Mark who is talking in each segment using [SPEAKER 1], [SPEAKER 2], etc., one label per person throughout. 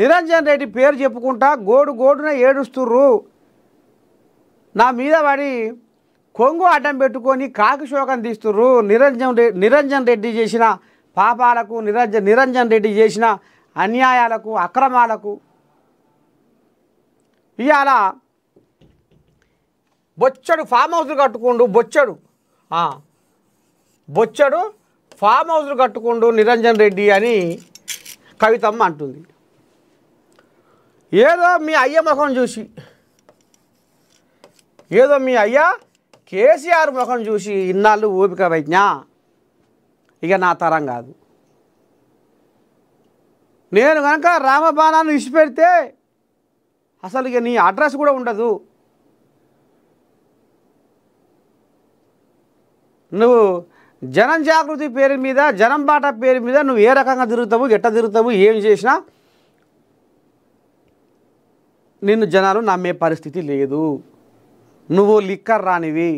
[SPEAKER 1] నిరంజన్ రెడ్డి పేరు చెప్పుకుంటా గోడున ఏడుస్తుర్రు. నా మీద పడి కొంగు అడ్డం పెట్టుకొని కాకి శోకం తీస్తుర్రు. నిరంజన్ రెడ్డి చేసిన పాపాలకు, నిరంజన్ రెడ్డి చేసిన అన్యాయాలకు, అక్రమాలకు ఇవాళ బొచ్చడు ఫామ్ హౌస్లు కట్టుకుండు. బొచ్చడు ఫామ్ హౌస్లు కట్టుకుండు నిరంజన్ రెడ్డి అని కవితమ్మ అంటుంది. ఏదో మీ అయ్య ముఖం చూసి, ఏదో మీ అయ్య కేసీఆర్ ముఖం చూసి ఇన్నాళ్ళు ఓపిక వైజ్ఞా, ఇక నా తరం కాదు. నేను కనుక రామబాణాన్ని ఇచ్చిపెడితే అసలు ఇక నీ అడ్రస్ కూడా ఉండదు. నువ్వు జనం జాగృతి పేరు మీద, జనం బాట పేరు మీద నువ్వు ఏ రకంగా తిరుగుతావు, ఎట్లా తిరుగుతావు, ఏం చేసినా నిన్ను జనాలు నమ్మే పరిస్థితి లేదు. నువ్వు లిక్కర్ రానివి.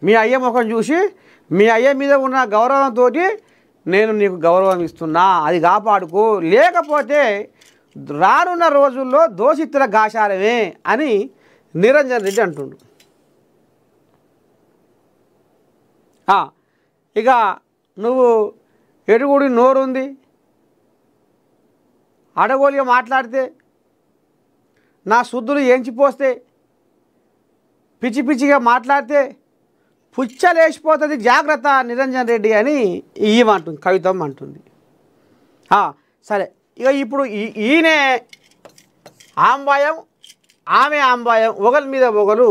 [SPEAKER 1] మీ అయ్య ముఖం చూసి మీ అయ్య మీద ఉన్న గౌరవంతో నేను నీకు గౌరవం ఇస్తున్నా, అది కాపాడుకో, లేకపోతే రానున్న రోజుల్లో దోషితుల గాశాలమే అని నిరంజన్ రెడ్డి అంటుండు. ఇక నువ్వు ఎడుగుడి నోరుంది, అడగోలిగా మాట్లాడితే నా శుద్ధులు ఏంచిపోస్తే, పిచ్చి పిచ్చిగా మాట్లాడితే పుచ్చలేసిపోతుంది, జాగ్రత్త నిరంజన్ రెడ్డి అని ఇవ్వమంటుంది కవితమ్మ అంటుంది. సరే, ఇక ఇప్పుడు ఈయనే ఆంబాయం, ఆమె ఆంబాయం, ఒకరి మీద ఒకరు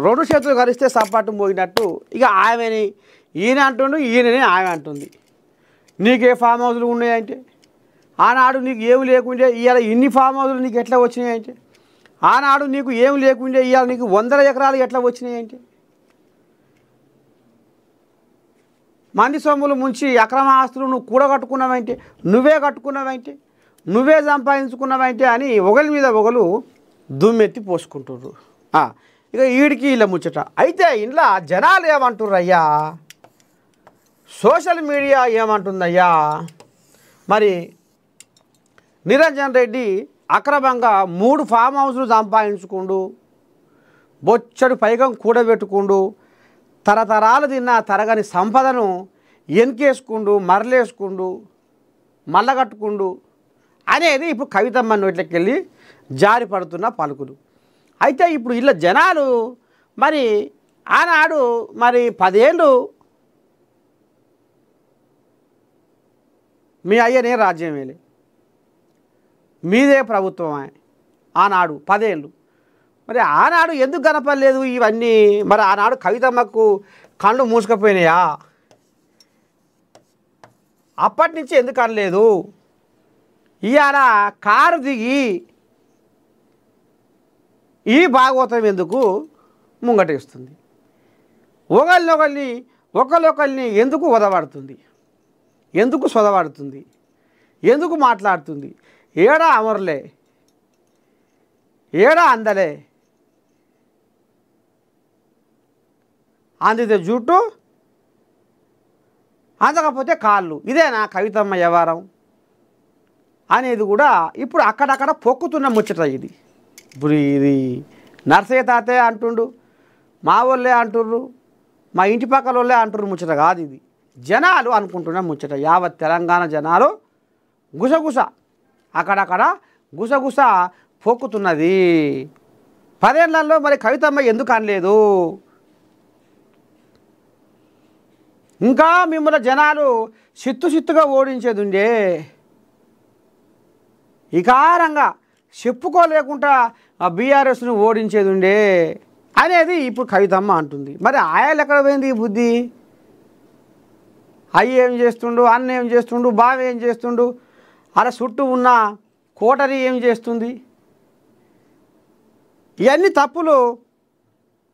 [SPEAKER 1] రెండు చేతులు కలిస్తే సపాటు మోగినట్టు ఇక ఆమెని ఈయన అంటుండు, ఈయనని ఆమె అంటుంది. నీకే ఫామ్ హౌస్లు ఉన్నాయంటే, ఆనాడు నీకు ఏమి లేకుండే ఇవాళ ఇన్ని ఫామ్ హౌస్లు నీకు ఎట్లా వచ్చినాయంటే, ఆనాడు నీకు ఏమి లేకుండే ఇవాళ నీకు 100 ఎకరాలు ఎట్లా వచ్చినాయంటే, మంది సొమ్ములు ముంచి అక్రమ ఆస్తులు నువ్వు కూడగట్టుకున్నావంటే, నువ్వే కట్టుకున్నావంటే, నువ్వే సంపాదించుకున్నావంటే అని ఒకరి మీద ఒకరు దుమ్మెత్తి పోసుకుంటుర్రు. ఇక వీడికి ఇలా ముచ్చట. అయితే ఇంట్లో జనాలు ఏమంటుర్రయ్యా, సోషల్ మీడియా ఏమంటుందయ్యా, మరి నిరంజన్ రెడ్డి అక్రమంగా 3 ఫామ్ హౌస్లు సంపాదించుకుండు, బొచ్చడు పైగం కూడబెట్టుకుండు, తరతరాలు తిన్న తరగని సంపదను ఎన్కేసుకుండు, మరలేసుకుండు, మల్లగట్టుకుండు అనేది ఇప్పుడు కవితమ్మ నోట్లోకి వెళ్ళి జారి పడుతున్న పలుకులు. అయితే ఇప్పుడు ఇలా జనాలు మరి ఆనాడు మరి 10 ఏళ్ళు మీ అయ్యనే రాజ్యం వేలే, మీదే ప్రభుత్వం ఆనాడు 10 ఏళ్ళు. మరి ఆనాడు ఎందుకు కనపడలేదు ఇవన్నీ? మరి ఆనాడు కవితమ్మకు కళ్ళు మూసుకపోయినాయా? అప్పటి నుంచి ఎందుకు అనలేదు? ఇవాళ కారు దిగి ఈ భాగవతం ఎందుకు ముంగటేస్తుంది? ఒకళ్ళొకళ్ళని ఎందుకు వదబడుతుంది? ఎందుకు సొదబడుతుంది? ఎందుకు మాట్లాడుతుంది? ఏడా అమరులే, ఏడా అందలే, అందితే జుట్టు, అందకపోతే కాళ్ళు. ఇదేనా కవితమ్మ వ్యవహారం అనేది కూడా ఇప్పుడు అక్కడక్కడ పొక్కుతున్న ముచ్చట ఇది. ఇప్పుడు ఇది నర్సయ్య తాతయ్య అంటుండు, మా వాళ్ళే అంటుర్రు, మా ఇంటి పక్కల వాళ్ళే అంటుర్రు ముచ్చట కాదు ఇది. జనాలు అనుకుంటున్న ముచ్చట. యావత్ తెలంగాణ జనాలు గుసగుస అక్కడక్కడ గుసగుస పొక్కుతున్నది. 10 ఏళ్లలో మరి కవితమ్మ ఎందుకు అనలేదు? ఇంకా మిమ్మల్ని జనాలు సిత్తుగా ఓడించేది ఉండే, ఇకారంగా చెప్పుకోలేకుండా బీఆర్ఎస్ను ఓడించేది ఉండే అనేది ఇప్పుడు కవితమ్మ అంటుంది. మరి ఆయాలు ఎక్కడ పోయింది ఈ బుద్ధి? అయ్య ఏం చేస్తుండు, అన్న ఏం చేస్తుండు, బావ ఏం చేస్తుండు, అలా చుట్టూ ఉన్న కోటరీ ఏం చేస్తుంది? ఇవన్నీ తప్పులు.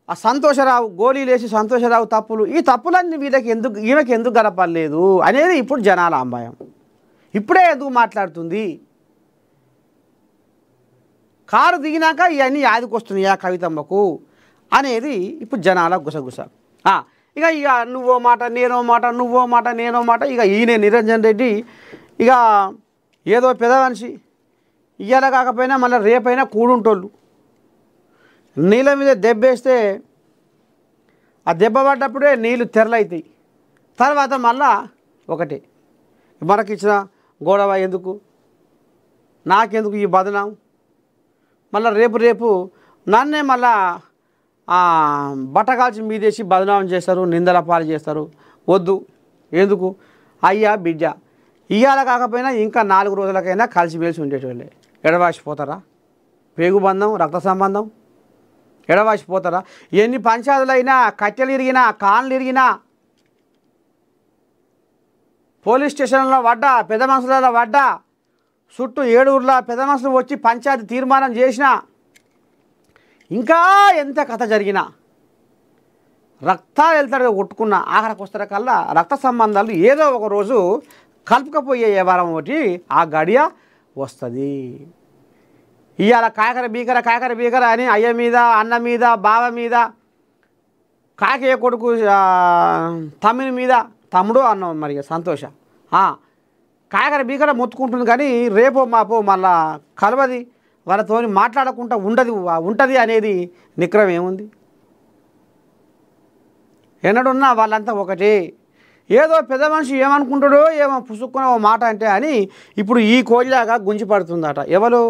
[SPEAKER 1] ఆ సంతోషరావు గోళీలేసి సంతోషరావు తప్పులు, ఈ తప్పులన్నీ ఈమెకి ఎందుకు గడపలేదు అనేది ఇప్పుడు జనాల అంబాయం. ఇప్పుడే ఎందుకు మాట్లాడుతుంది? కారు దిగినాక ఇవన్నీ యాదికొస్తున్నాయా కవితమ్మకు అనేది ఇప్పుడు జనాల గుసగుస. ఇక ఇక నువ్వో మాట నేనో మాట నువ్వో మాట నేనో మాట ఇక ఈయన నిరంజన్ రెడ్డి ఇక ఏదో పెద్ద మనిషి ఇయ్యాల కాకపోయినా మళ్ళీ రేపైనా కూడుంటోళ్ళు నీళ్ళ మీద దెబ్బేస్తే ఆ దెబ్బ పడ్డప్పుడే నీళ్ళు తెరలవుతాయి తర్వాత మళ్ళా ఒకటే మనకిచ్చిన గొడవ ఎందుకు నాకెందుకు ఈ బదనాం మళ్ళీ రేపు నన్నే మళ్ళా బట్టకాల్చి మీదేసి బదనాం చేస్తారు నిందల పాలు చేస్తారు వద్దు ఎందుకు అయ్యా బిడ్డ ఇయ్యాల కాకపోయినా ఇంకా 4 రోజులకైనా కలిసిమెలిసి ఉండేటోళ్ళే ఎడవాసిపోతారా పేగు బంధం రక్త సంబంధం ఎడవాసిపోతారా ఎన్ని పంచాయతీలైనా కట్టెలు ఇరిగినా కాళ్ళు ఇరిగినా పోలీస్ స్టేషన్లో పడ్డా పెద్ద మనుషులలో పడ్డా చుట్టూ 7 ఊర్ల పెద్ద మనుషులు వచ్చి పంచాయతీ తీర్మానం చేసినా ఇంకా ఎంత కథ జరిగినా రక్తాలు వెళ్తాడు కొట్టుకున్న ఆఖరికి వస్తారు కల్లా రక్త సంబంధాలు ఏదో ఒక రోజు కలుపుకపోయే వ్యవహారం ఒకటి ఆ గడియ వస్తుంది ఇవాళ కాకర బీకర అని అయ్య మీద అన్న మీద బావ మీద కాకయ్య కొడుకు తమ్ముని మీద తమ్ముడు అన్నాం మరి సంతోష కాకర బీకర మొత్తుకుంటుంది కానీ రేపో మాపో మళ్ళా కలవది వాళ్ళతో మాట్లాడకుండా ఉంటుంది అనేది నిక్రం ఏముంది ఎన్నడున్నా వాళ్ళంతా ఒకటే ఏదో పెద్ద మనిషి ఏమనుకుంటాడో ఏమో పుసుక్కున ఓ మాట అంటే అని ఇప్పుడు ఈ కోయిలాగా గుంజి పడుతుందట ఎవరు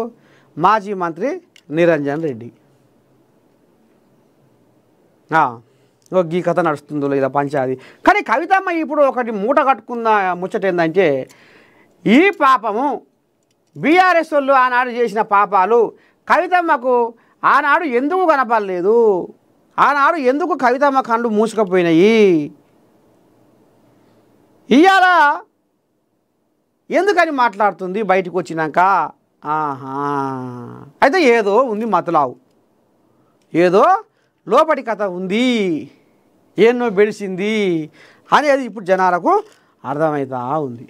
[SPEAKER 1] మాజీ మంత్రి నిరంజన్ రెడ్డి ఈ కథ నడుస్తుందో ఇలా పంచాది కానీ కవితమ్మ ఇప్పుడు ఒకటి మూట కట్టుకున్న ముచ్చట ఏంటంటే ఈ పాపము బీఆర్ఎస్ వాళ్ళు ఆనాడు చేసిన పాపాలు కవితమ్మకు ఆనాడు ఎందుకు కనపడలేదు ఆనాడు ఎందుకు కవితమ్మ కళ్ళు మూసుకపోయినాయి ఇవాళ ఎందుకని మాట్లాడుతుంది బయటకు వచ్చినాక అయితే ఏదో ఉంది మతలావు ఏదో లోపటి కథ ఉంది ఎన్నో బెడిసింది అనేది ఇప్పుడు జనాలకు అర్థమవుతా ఉంది